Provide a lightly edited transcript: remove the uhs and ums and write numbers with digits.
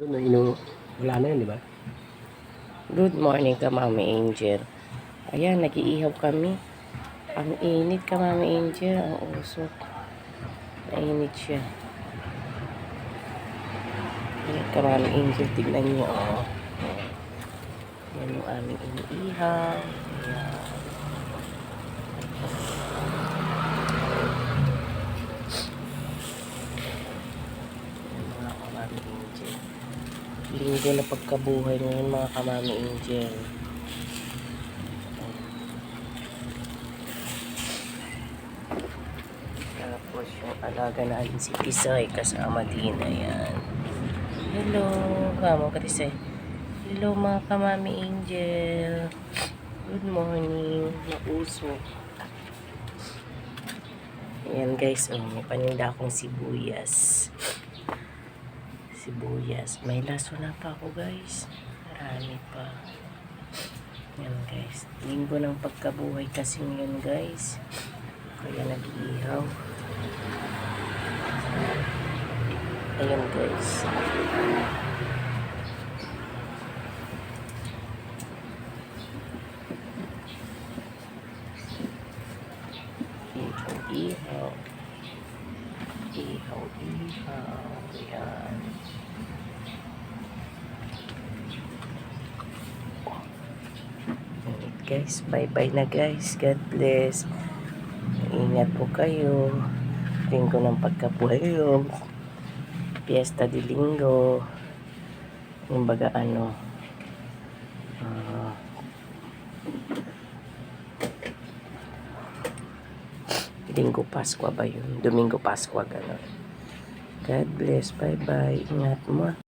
Wala na yun, di ba? Good morning ka, Mami Angel. Ayan, nag-iihaw kami. Ang init ka, Mami Angel. Ang usok. Nainit siya. Ayan ka, Mami Angel. Tignan niyo, oh. Yan yung aming iniihaw. Ayan. Mga ka-Mami Angel. Linggo na pagkabuhay ngayon, mga ka-Mami Angel. Tapos yung alaga natin si Tisay kasama din. Ayan. Hello, kamo ka Tisay. Hello mga ka-Mami Angel. Good morning. Mausok. Ayan guys, oh, may paninda akong sibuyas. Sibuyas. May laso na pa ako guys. Marami pa. Ayan guys. Linggo ng pagkabuhay kasi ngayon guys. Kaya nag-iihaw. Ayan guys. Ihaw. Ihaw. Ayan. Guys, bye-bye na guys. God bless. Ingat po kayo. Linggo ng pagkabuhay yun. Fiesta de Linggo. Yung baga ano. Linggo Paskwa ba yun? Domingo Paskwa, gano'n. God bless. Bye-bye. Ingat mo.